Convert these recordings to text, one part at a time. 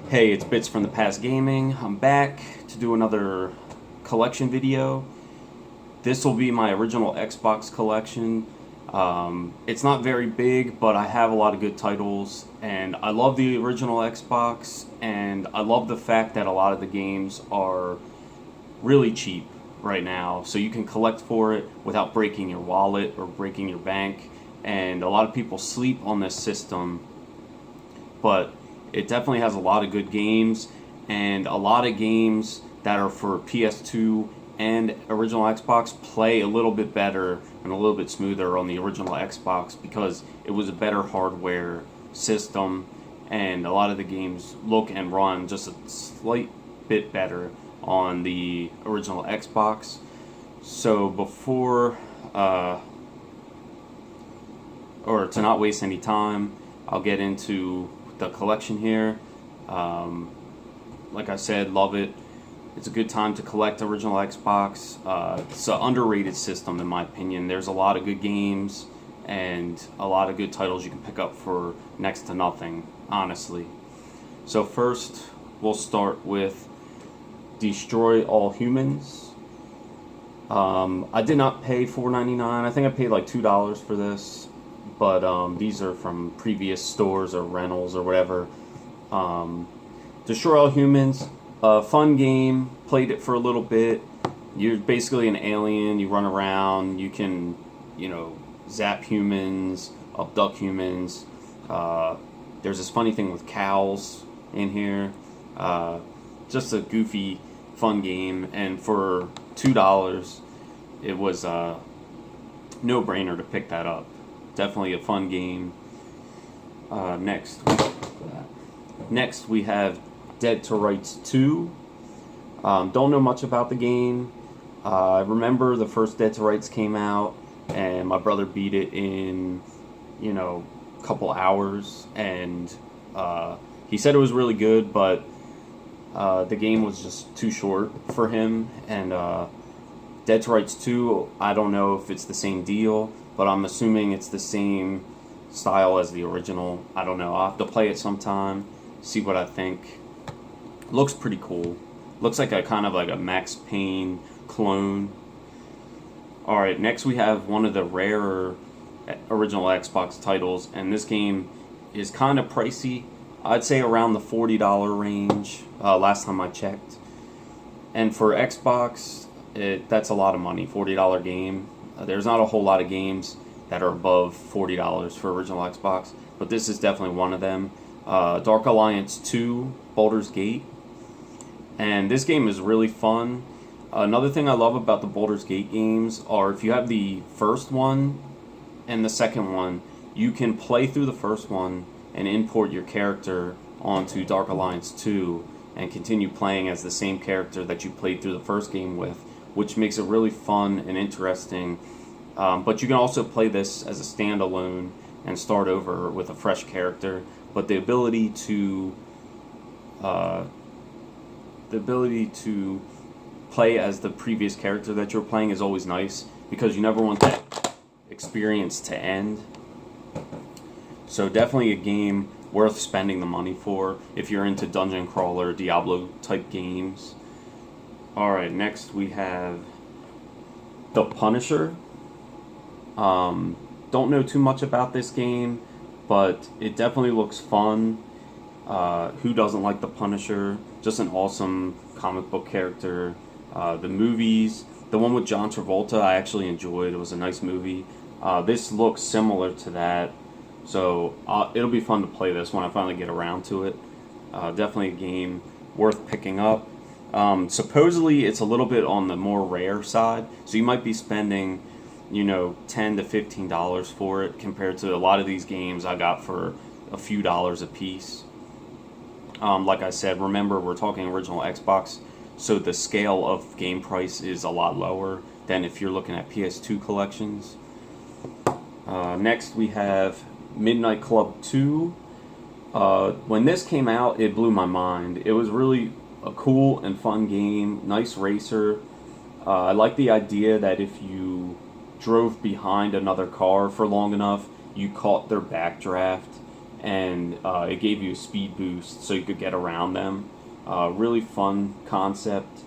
Hey, it's Bits from the Past Gaming. I'm back to do another collection video. This will be my original Xbox collection. It's not very big, but I have a lot of good titles, and I love the original Xbox, and I love the fact that a lot of the games are really cheap right now, so you can collect for it without breaking your wallet or breaking your bank, and a lot of people sleep on this system, but it definitely has a lot of good games, and a lot of games that are for PS2 and original Xbox play a little bit better and a little bit smoother on the original Xbox because it was a better hardware system, and a lot of the games look and run just a slight bit better on the original Xbox. So before, or to not waste any time, I'll get into the collection here. Like I said, love it. It's a good time to collect original Xbox. It's an underrated system in my opinion. There's a lot of good games and a lot of good titles you can pick up for next to nothing, honestly. So first, we'll start with Destroy All Humans. I did not pay $4.99. I think I paid like $2 for this, but these are from previous stores or rentals or whatever. Destroy All Humans, a fun game. Played it for a little bit. You're basically an alien. You run around. You can, zap humans, abduct humans. There's this funny thing with cows in here. Just a goofy, fun game. And for $2, it was a no-brainer to pick that up. Definitely a fun game. Next we have Dead to Rights 2. Don't know much about the game. I remember the first Dead to Rights came out, and my brother beat it in, a couple hours, and he said it was really good, but the game was just too short for him, and Dead to Rights 2, I don't know if it's the same deal, but I'm assuming it's the same style as the original. I don't know. I'll have to play it sometime, see what I think. Looks pretty cool. Looks like a kind of like a Max Payne clone. Alright, next we have one of the rarer original Xbox titles, and this game is kind of pricey. I'd say around the $40 range, last time I checked. And for Xbox, that's a lot of money, $40 game. There's not a whole lot of games that are above $40 for original Xbox, but this is definitely one of them. Dark Alliance 2, Baldur's Gate. And this game is really fun. Another thing I love about the Baldur's Gate games are if you have the first one and the second one, you can play through the first one and import your character onto Dark Alliance 2 and continue playing as the same character that you played through the first game with, which makes it really fun and interesting. But you can also play this as a standalone and start over with a fresh character. But the ability to play as the previous character that you're playing is always nice because you never want that experience to end. So definitely a game worth spending the money for if you're into dungeon crawler, Diablo type games. Alright, next we have The Punisher. Don't know too much about this game, but it definitely looks fun. Who doesn't like The Punisher? Just an awesome comic book character. The movies, the one with John Travolta, I actually enjoyed. It was a nice movie. This looks similar to that, so it'll be fun to play this when I finally get around to it. Definitely a game worth picking up. Supposedly it's a little bit on the more rare side, so you might be spending, $10 to $15 for it compared to a lot of these games I got for a few dollars a piece. Like I said, remember we're talking original Xbox, so the scale of game price is a lot lower than if you're looking at PS2 collections. Next we have Midnight Club 2. When this came out, it blew my mind. It was really a cool and fun game, nice racer. I like the idea that if you drove behind another car for long enough, you caught their backdraft, and it gave you a speed boost so you could get around them. Really fun concept.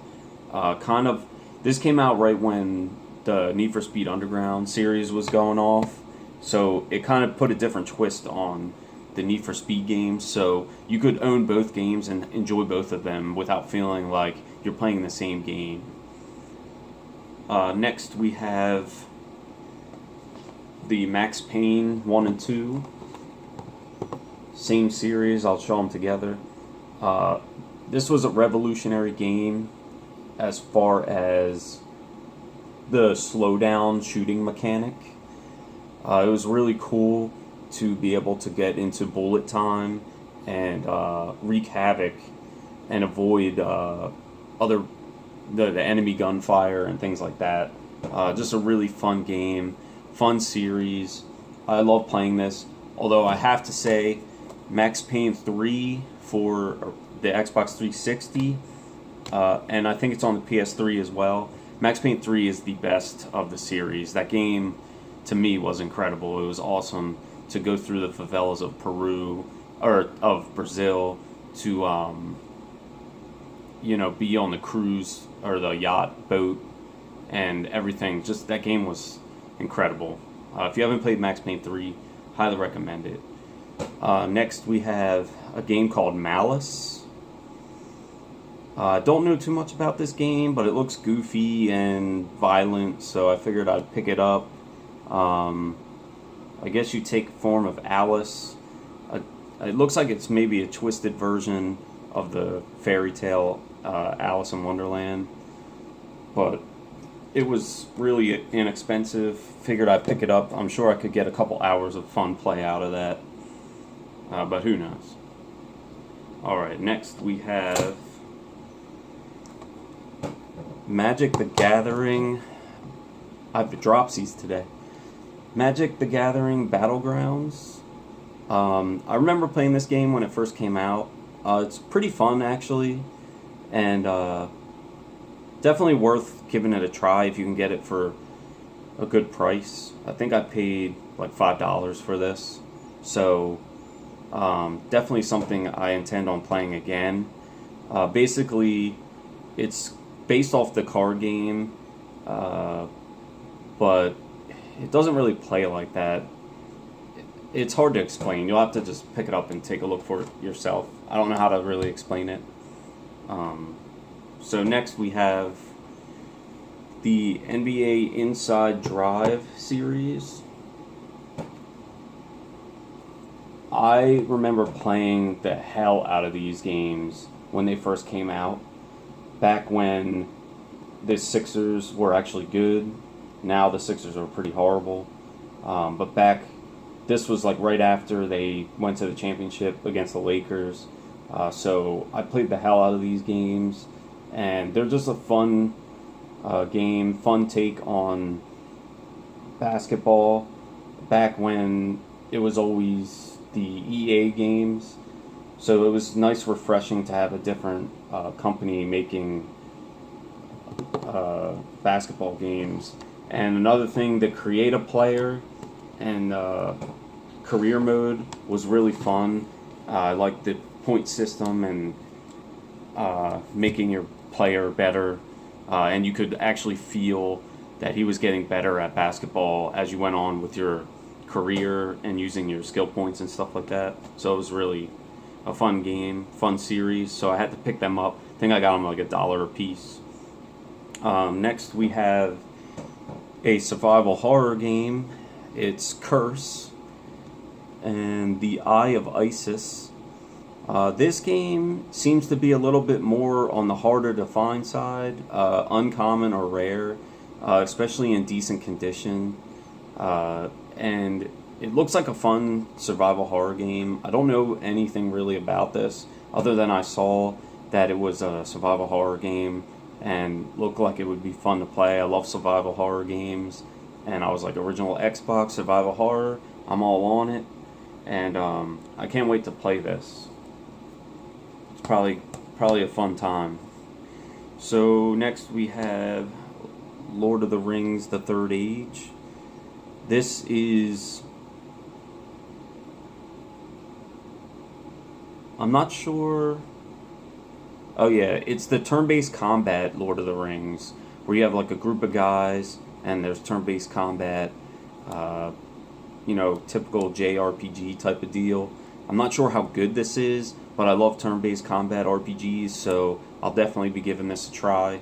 This came out right when the Need for Speed Underground series was going off, so it kind of put a different twist on the Need for Speed games, so you could own both games and enjoy both of them without feeling like you're playing the same game. Next we have the Max Payne 1 and 2. Same series, I'll show them together. This was a revolutionary game as far as the slowdown shooting mechanic. It was really cool to be able to get into bullet time and wreak havoc and avoid the enemy gunfire and things like that. Just a really fun game, fun series. I love playing this, although I have to say Max Payne 3 for the Xbox 360, and I think it's on the PS3 as well. Max Payne 3 is the best of the series. That game, to me, was incredible. It was awesome to go through the favelas of Peru, or of Brazil, to, be on the cruise, or the yacht boat, and everything. Just, that game was incredible. If you haven't played Max Payne 3, highly recommend it. Next, we have a game called Malice. Don't know too much about this game, but it looks goofy and violent, so I figured I'd pick it up. I guess you take form of Alice. It looks like it's maybe a twisted version of the fairy tale Alice in Wonderland, but it was really inexpensive. Figured I'd pick it up. I'm sure I could get a couple hours of fun play out of that, but who knows. Alright, next we have Magic the Gathering. I've dropsies today. Magic the Gathering Battlegrounds. I remember playing this game when it first came out. It's pretty fun, actually, and definitely worth giving it a try if you can get it for a good price. I think I paid like $5 for this, so definitely something I intend on playing again. Basically, it's based off the card game, but it doesn't really play like that. It's hard to explain. You'll have to just pick it up and take a look for it yourself. I don't know how to really explain it. So next we have the NBA Inside Drive series. I remember playing the hell out of these games when they first came out, back when the Sixers were actually good. Now the Sixers are pretty horrible. But this was like right after they went to the championship against the Lakers. So I played the hell out of these games, and they're just a fun game, fun take on basketball, back when it was always the EA games. So it was nice, refreshing to have a different company making basketball games. And another thing, the create a player and career mode was really fun. I liked the point system and making your player better, and you could actually feel that he was getting better at basketball as you went on with your career and using your skill points and stuff like that. So it was really a fun game, fun series, so I had to pick them up. I think I got them like $1 a piece. Next we have a survival horror game. It's Curse and the Eye of Isis. This game seems to be a little bit more on the harder to find side, uncommon or rare, especially in decent condition. And it looks like a fun survival horror game. I don't know anything really about this, other than I saw that it was a survival horror game and looked like it would be fun to play. I love survival horror games, and I was like, original Xbox survival horror, I'm all on it, and I can't wait to play this. It's probably a fun time. So next we have Lord of the Rings: The Third Age. This is I'm not sure. Oh yeah, it's the turn-based combat Lord of the Rings, where you have like a group of guys and there's turn-based combat. Uh, typical JRPG type of deal. I'm not sure how good this is, but I love turn-based combat RPGs, so I'll definitely be giving this a try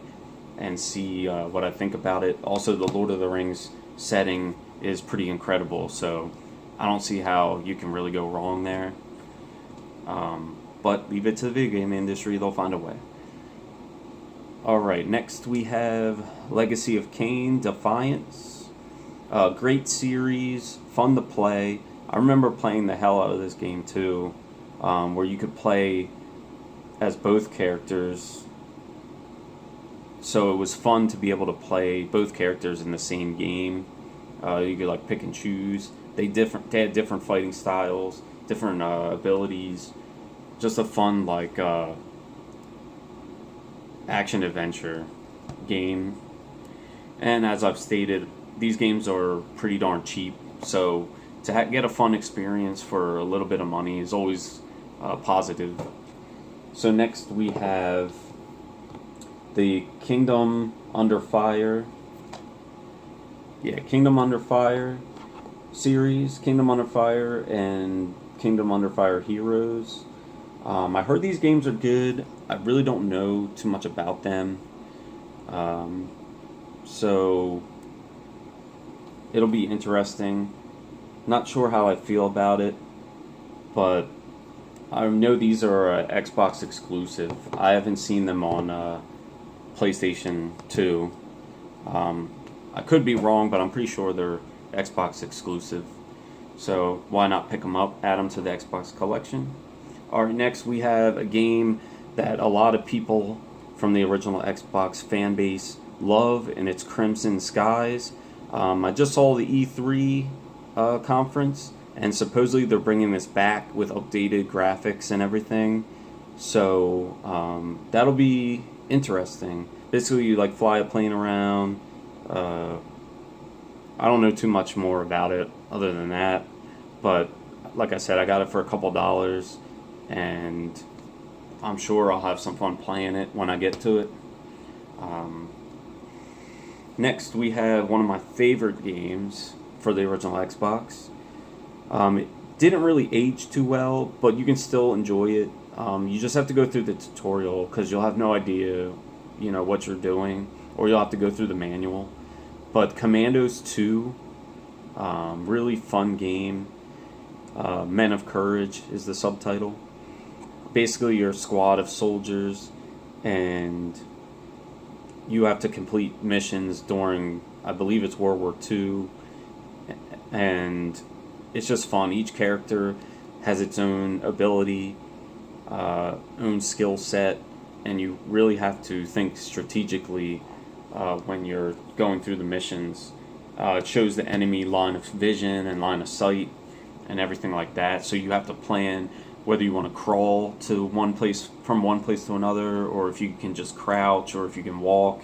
and see what I think about it. Also, the Lord of the Rings setting is pretty incredible, so I don't see how you can really go wrong there. But leave it to the video game industry, they'll find a way. Alright, next we have Legacy of Kain, Defiance. Great series, fun to play. I remember playing the hell out of this game too, where you could play as both characters. So it was fun to be able to play both characters in the same game. You could like pick and choose. They had different fighting styles, different abilities. Just a fun like action adventure game. And as I've stated, these games are pretty darn cheap, so to get a fun experience for a little bit of money is always positive. So next we have the Kingdom Under Fire. Yeah, Kingdom Under Fire series, Kingdom Under Fire and Kingdom Under Fire Heroes. I heard these games are good. I really don't know too much about them. So it'll be interesting. Not sure how I feel about it, but I know these are Xbox exclusive. I haven't seen them on PlayStation 2. I could be wrong, but I'm pretty sure they're Xbox exclusive. So why not pick them up, add them to the Xbox collection? Alright, next we have a game that a lot of people from the original Xbox fan base love, and it's Crimson Skies. I just saw the E3 conference, and supposedly they're bringing this back with updated graphics and everything. So that'll be interesting. Basically, you like fly a plane around. I don't know too much more about it other than that, but like I said, I got it for a couple dollars, and I'm sure I'll have some fun playing it when I get to it. Next, we have one of my favorite games for the original Xbox. It didn't really age too well, but you can still enjoy it. You just have to go through the tutorial because you'll have no idea, what you're doing, or you'll have to go through the manual. But Commandos 2, really fun game. Men of Courage is the subtitle. Basically, you're a squad of soldiers, and you have to complete missions during, I believe it's World War II, and it's just fun. Each character has its own ability, own skill set, and you really have to think strategically when you're going through the missions. It shows the enemy line of vision and line of sight and everything like that, so you have to plan whether you want to crawl to from one place to another, or if you can just crouch, or if you can walk,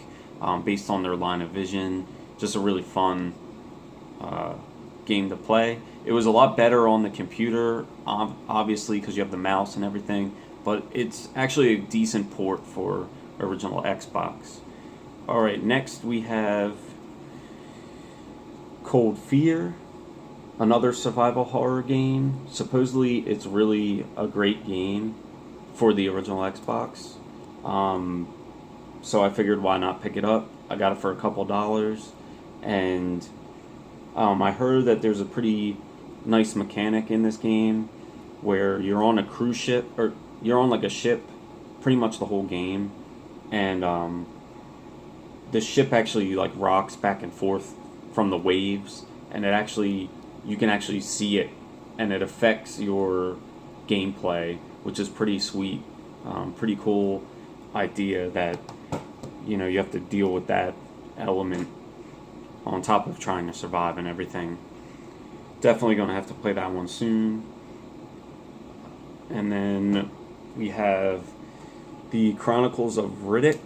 based on their line of vision. Just a really fun game to play. It was a lot better on the computer, obviously, because you have the mouse and everything, but it's actually a decent port for original Xbox. Alright, next we have Cold Fear, another survival horror game. Supposedly it's really a great game for the original Xbox. So I figured why not pick it up. I got it for a couple dollars, and I heard that there's a pretty nice mechanic in this game where you're on a cruise ship, or you're on like a ship pretty much the whole game, and the ship actually like rocks back and forth from the waves, and you can actually see it, and it affects your gameplay, which is pretty sweet. Pretty cool idea that you have to deal with that element on top of trying to survive and everything. Definitely going to have to play that one soon. And then we have the Chronicles of Riddick,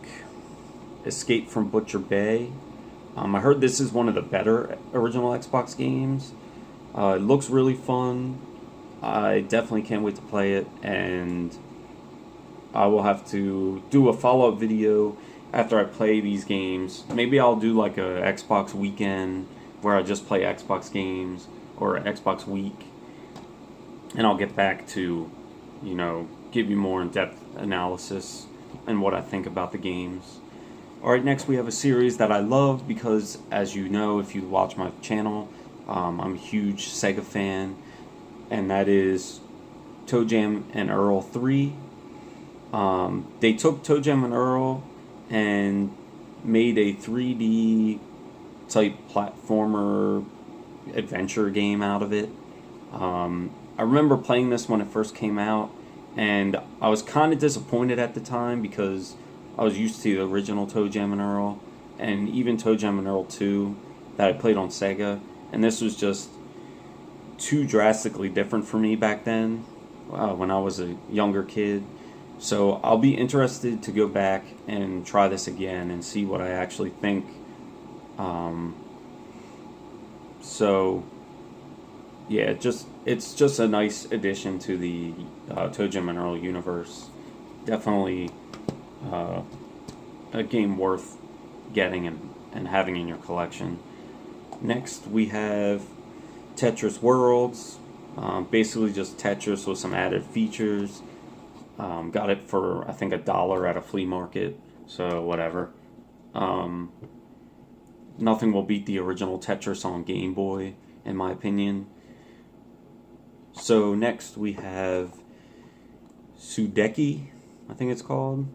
Escape from Butcher Bay. I heard this is one of the better original Xbox games. It looks really fun. I definitely can't wait to play it, and I will have to do a follow-up video after I play these games. Maybe I'll do like a Xbox weekend where I just play Xbox games, or Xbox week, and I'll get back to, give you more in-depth analysis and what I think about the games. Alright, next we have a series that I love because, as you know, if you watch my channel, I'm a huge Sega fan, and that is ToeJam and Earl 3. They took ToeJam and Earl and made a 3D type platformer adventure game out of it. I remember playing this when it first came out, and I was kind of disappointed at the time because I was used to the original ToeJam and Earl, and even ToeJam and Earl 2 that I played on Sega, and this was just too drastically different for me back then when I was a younger kid. So I'll be interested to go back and try this again and see what I actually think. So yeah, it's just a nice addition to the ToeJam and Earl universe. Definitely a game worth getting and having in your collection. Next we have Tetris Worlds. Basically just Tetris with some added features. Got it for, I think, $1 at a flea market, so whatever. Nothing will beat the original Tetris on Game Boy, in my opinion. So next we have Sadecki, I think it's called.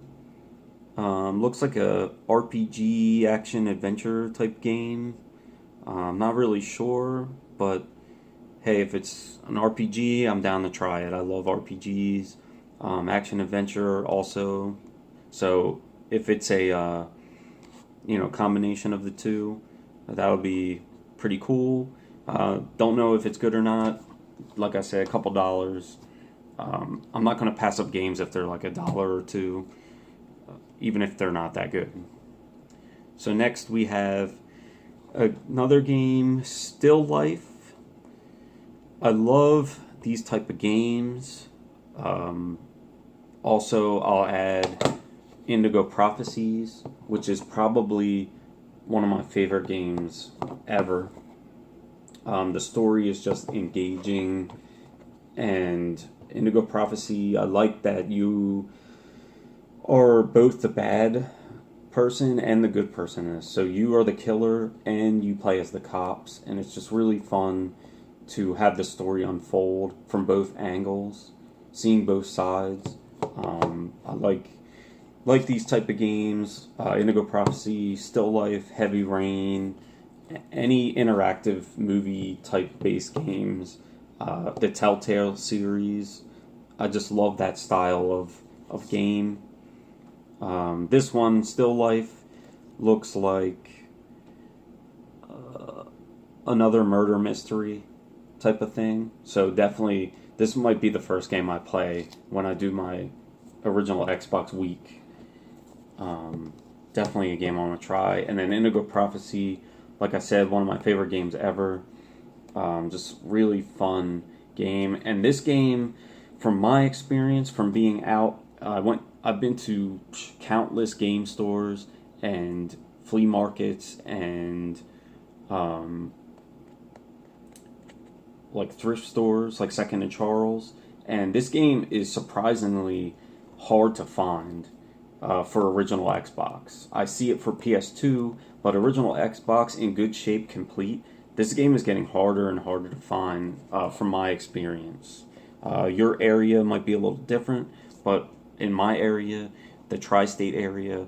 Looks like a RPG action adventure type game. Not really sure, but hey, if it's an RPG, I'm down to try it. I love RPGs. Action adventure also. So if it's a combination of the two, that'll be pretty cool. Don't know if it's good or not. Like I said, a couple dollars. I'm not going to pass up games if they're like $1 or $2, even if they're not that good. So next we have another game, Still Life. I love these type of games. Also, I'll add Indigo Prophecies, which is probably one of my favorite games ever. The story is just engaging, and Indigo Prophecy, I like that you are both the bad person and the good person in this. So you are the killer and you play as the cops, and it's just really fun to have the story unfold from both angles, seeing both sides. I like these type of games. Indigo Prophecy, Still Life, Heavy Rain, any interactive movie type based games. The Telltale series. I just love that style of game. This one, Still Life, looks like another murder mystery type of thing. So definitely, this might be the first game I play when I do my original Xbox week. Definitely a game I want to try. And then Indigo Prophecy, like I said, one of my favorite games ever. Just really fun game. And this game, from my experience, from being out, I've been to countless game stores and flea markets and like thrift stores, like Second and Charles. And this game is surprisingly hard to find for original Xbox. I see it for PS2, but original Xbox in good shape, complete. This game is getting harder and harder to find from my experience. Your area might be a little different, but in my area, the tri-state area,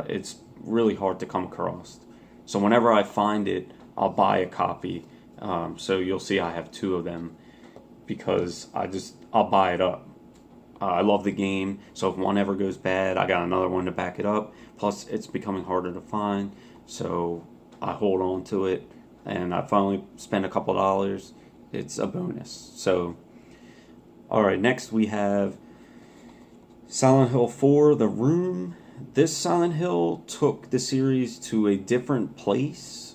it's really hard to come across. So whenever I find it, I'll buy a copy. So you'll see I have 2 of them because I'll buy it up. I love the game, so if one ever goes bad, I got another one to back it up. Plus, it's becoming harder to find, so I hold on to it, and I finally spend a couple dollars. It's a bonus. So, alright, next we have Silent Hill 4, The Room. This Silent Hill took the series to a different place,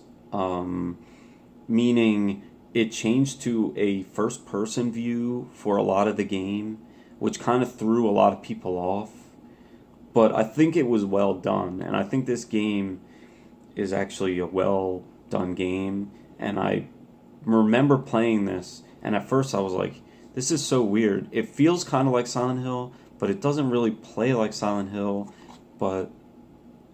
meaning it changed to a first-person view for a lot of the game, which kind of threw a lot of people off. But I think it was well done, and I think this game is actually a well done game. And I remember playing this, and at first I was like, this is so weird. It feels kind of like Silent Hill, but it doesn't really play like Silent Hill, but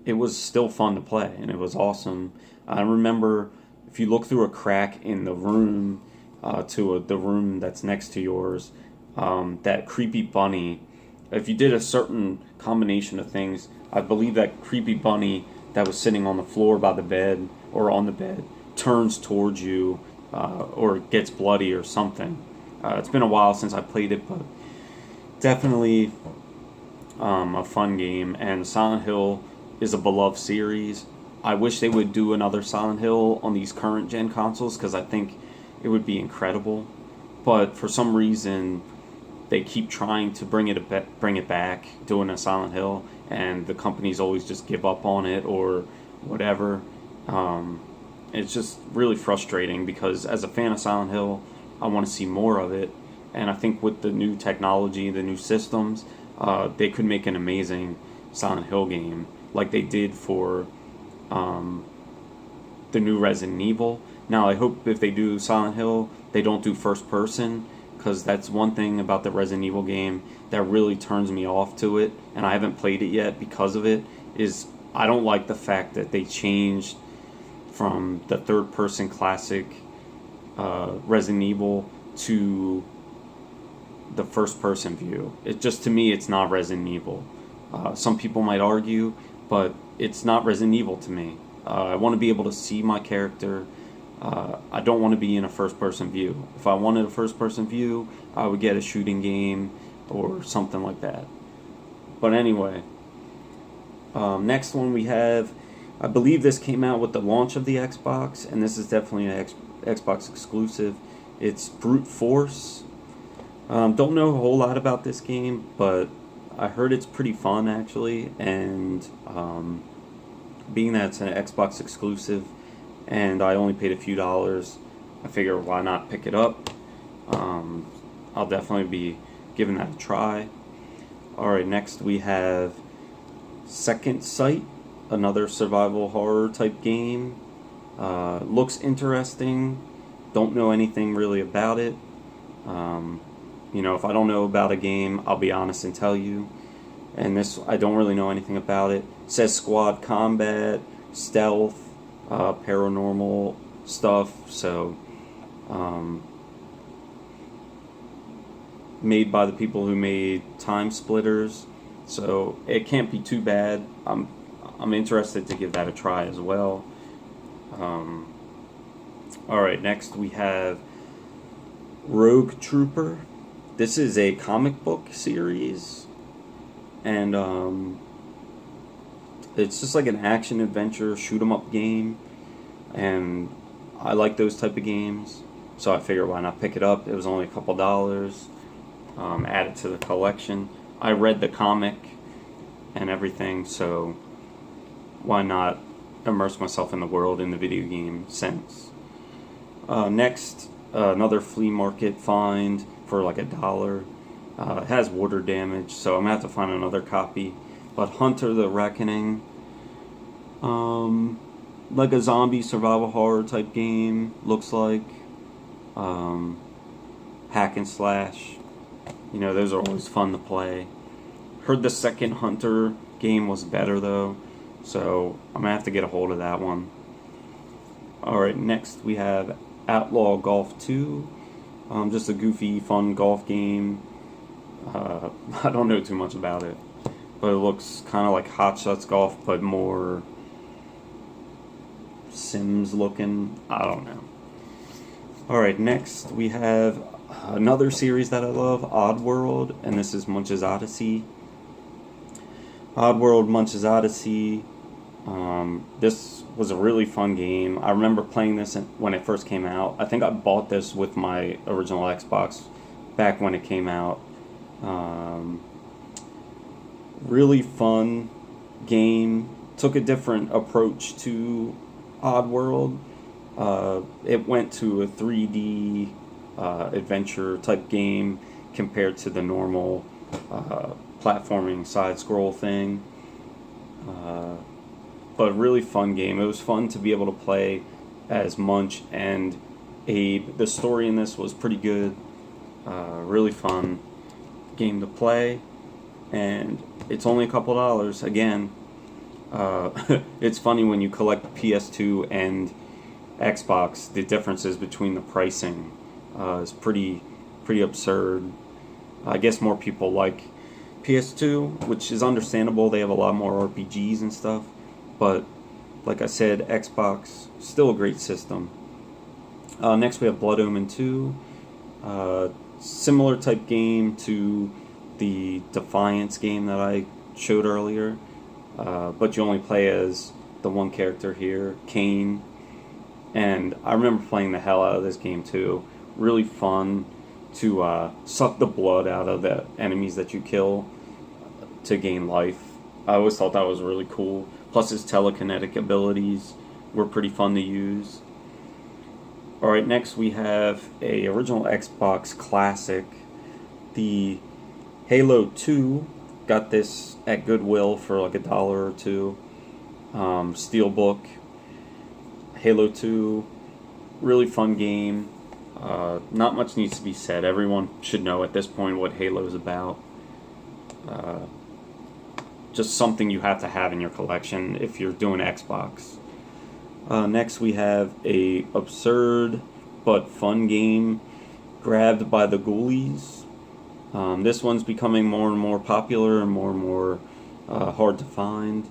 it was still fun to play, and it was awesome. I remember if you look through a crack in the room the room that's next to yours, that creepy bunny, if you did a certain combination of things, I believe that creepy bunny that was sitting on the floor by the bed, or on the bed, turns towards you, or gets bloody or something. It's been a while since I played it, but definitely a fun game. And Silent Hill is a beloved series. I wish they would do another Silent Hill on these current gen consoles, because I think it would be incredible. But for some reason, they keep trying to bring it back, doing a Silent Hill, and the companies always just give up on it or whatever. It's just really frustrating, because as a fan of Silent Hill, I want to see more of it. And I think with the new technology, the new systems, they could make an amazing Silent Hill game, like they did for the new Resident Evil. Now, I hope if they do Silent Hill, they don't do first person, because that's one thing about the Resident Evil game that really turns me off to it, and I haven't played it yet because of it, is I don't like the fact that they changed from the third person classic Resident Evil to the first person view. It just, to me, it's not Resident Evil. Some people might argue, but it's not Resident Evil to me. I want to be able to see my character. I don't want to be in a first-person view. If I wanted a first-person view, I would get a shooting game or something like that. But anyway, next one we have, I believe this came out with the launch of the Xbox, and this is definitely an Xbox exclusive. It's Brute Force. Don't know a whole lot about this game, but I heard it's pretty fun, actually, and being that it's an Xbox exclusive, and I only paid a few dollars, I figure why not pick it up. I'll definitely be giving that a try. Alright, next we have Second Sight, another survival horror type game. Looks interesting. Don't know anything really about it. If I don't know about a game, I'll be honest and tell you. And this, I don't really know anything about it. It says squad combat, stealth, paranormal stuff. So, made by the people who made Time Splitters. So it can't be too bad. I'm interested to give that a try as well. Alright, next we have Rogue Trooper. This is a comic book series, and it's just like an action adventure shoot 'em up game, and I like those type of games, so I figured why not pick it up. It was only a couple dollars. Add it to the collection. I read the comic and everything, so why not immerse myself in the world in the video game sense. Next, another flea market find for like $1. It has water damage, so I'm gonna have to find another copy. But Hunter the Reckoning, like a zombie survival horror type game, looks like. Hack and slash, those are always fun to play. Heard the second Hunter game was better though, so I'm gonna have to get a hold of that one. Alright, next we have Outlaw Golf 2. Just a goofy, fun golf game. I don't know too much about it, but it looks kind of like Hot Shots Golf, but more Sims looking. I don't know. Alright, next we have another series that I love, Oddworld, and this is Munch's Odyssey. Oddworld, Munch's Odyssey. This was a really fun game. I remember playing this when it first came out. I think I bought this with my original Xbox back when it came out. Really fun game. Took a different approach to Oddworld, It went to a 3D adventure type game compared to the normal platforming side scroll thing. But really fun game. It was fun to be able to play as Munch and Abe. The story in this was pretty good. Really fun game to play, and it's only a couple dollars. Again, it's funny when you collect PS2 and Xbox, the differences between the pricing is pretty absurd. I guess more people like PS2, which is understandable. They have a lot more RPGs and stuff, but like I said, Xbox, still a great system. Next we have Blood Omen 2. Similar type game to the Defiance game that I showed earlier, but you only play as the one character here, Kain. And I remember playing the hell out of this game too. Really fun to suck the blood out of the enemies that you kill to gain life. I always thought that was really cool. Plus his telekinetic abilities were pretty fun to use. Alright, next we have a original Xbox classic, the Halo 2. Got this at Goodwill for like $1 or $2. Steelbook. Halo 2, really fun game. Not much needs to be said. Everyone should know at this point what Halo is about. Just something you have to have in your collection if you're doing Xbox. Next we have a absurd but fun game, Grabby the Ghoulies. This one's becoming more and more popular and more hard to find.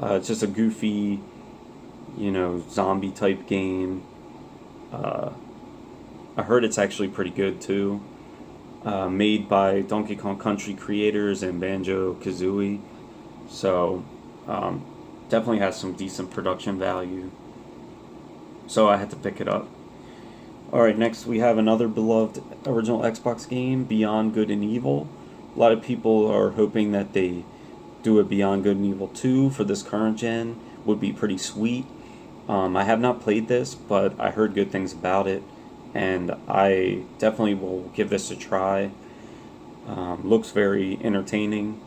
It's just a goofy, zombie type game. I heard it's actually pretty good too. Made by Donkey Kong Country creators and Banjo-Kazooie. So, definitely has some decent production value. So I had to pick it up. Alright, next we have another beloved original Xbox game, Beyond Good and Evil. A lot of people are hoping that they do a Beyond Good and Evil 2 for this current gen. Would be pretty sweet. I have not played this, but I heard good things about it, and I definitely will give this a try. Looks very entertaining.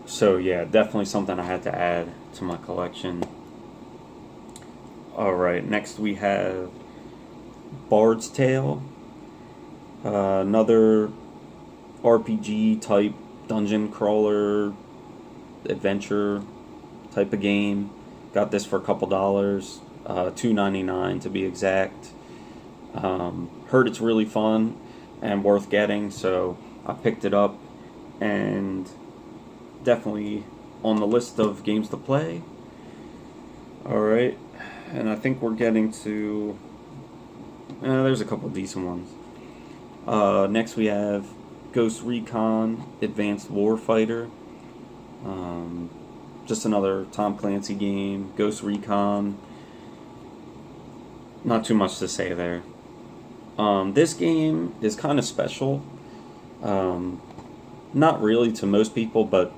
So yeah, definitely something I had to add to my collection. Alright, next we have Bards Tale. Another RPG type dungeon crawler adventure type of game. Got this for a couple dollars, $2.99 to be exact. Heard it's really fun and worth getting, so I picked it up, and definitely on the list of games to play. Alright, and I think we're getting to... there's a couple decent ones. Next we have Ghost Recon Advanced Warfighter. Just another Tom Clancy game. Ghost Recon. Not too much to say there. This game is kind of special. Not really to most people, but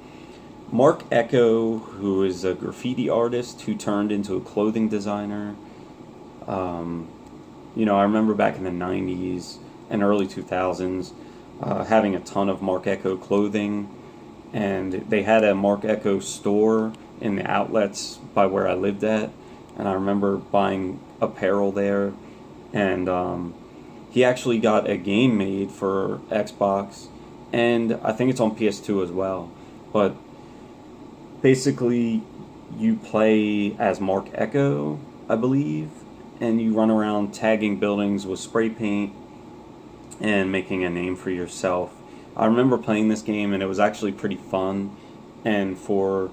Marc Ecko, who is a graffiti artist who turned into a clothing designer. I remember back in the 90s and early 2000s having a ton of Marc Ecko clothing, and they had a Marc Ecko store in the outlets by where I lived at, and I remember buying apparel there, and he actually got a game made for Xbox, and I think it's on PS2 as well, but basically you play as Marc Ecko, I believe, and you run around tagging buildings with spray paint and making a name for yourself. I remember playing this game, and it was actually pretty fun, and for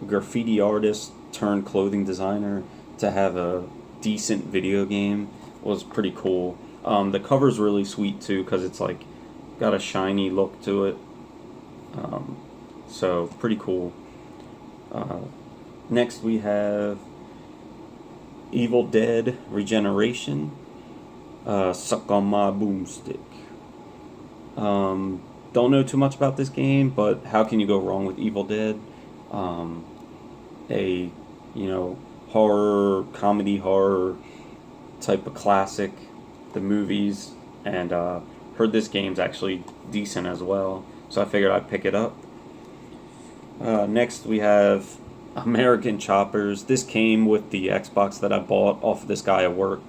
a graffiti artist turned clothing designer to have a decent video game was pretty cool. The cover's really sweet too, because it's like got a shiny look to it, so pretty cool. Next we have Evil Dead Regeneration. Suck on my boomstick. Don't know too much about this game, but how can you go wrong with Evil Dead? A comedy horror type of classic, the movies, and heard this game's actually decent as well, so I figured I'd pick it up. Next we have American Choppers. This came with the Xbox that I bought off of this guy at work.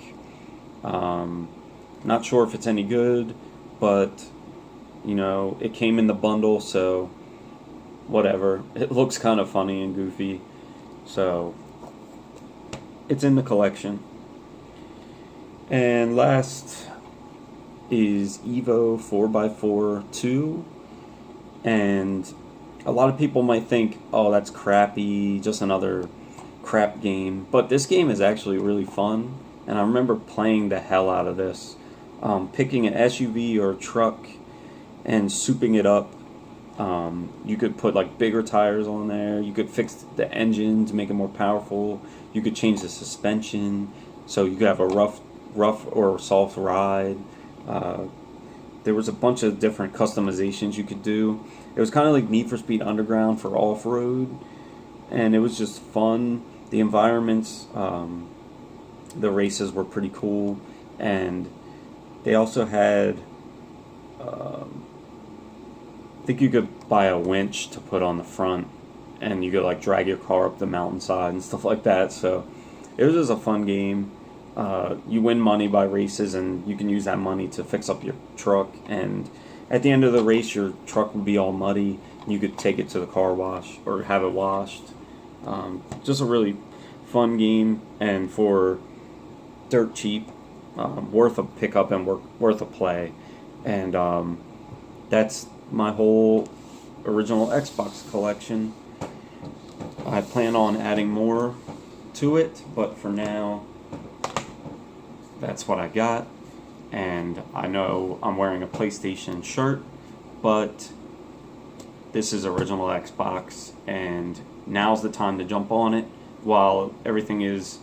Not sure if it's any good, but you know, it came in the bundle, so whatever. It looks kind of funny and goofy, so it's in the collection. And last is Evo 4x4 2, and a lot of people might think, oh, that's crappy, just another crap game, but this game is actually really fun, and I remember playing the hell out of this. Picking an SUV or a truck and souping it up. You could put like bigger tires on there. You could fix the engine to make it more powerful. You could change the suspension so you could have a rough or soft ride. There was a bunch of different customizations you could do. It was kind of like Need for Speed Underground for off-road, and it was just fun. The environments, the races were pretty cool, and they also had, I think you could buy a winch to put on the front, and you could like drag your car up the mountainside and stuff like that. So it was just a fun game. You win money by races, and you can use that money to fix up your truck, and at the end of the race your truck would be all muddy, and you could take it to the car wash or have it washed. Just a really fun game, and for dirt cheap, worth a pickup and worth a play. And that's my whole original Xbox collection. I plan on adding more to it, but for now that's what I got. And I know I'm wearing a PlayStation shirt, but this is original Xbox, and now's the time to jump on it while everything is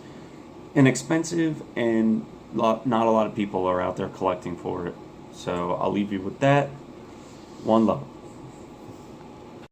inexpensive and not a lot of people are out there collecting for it. So I'll leave you with that. One love.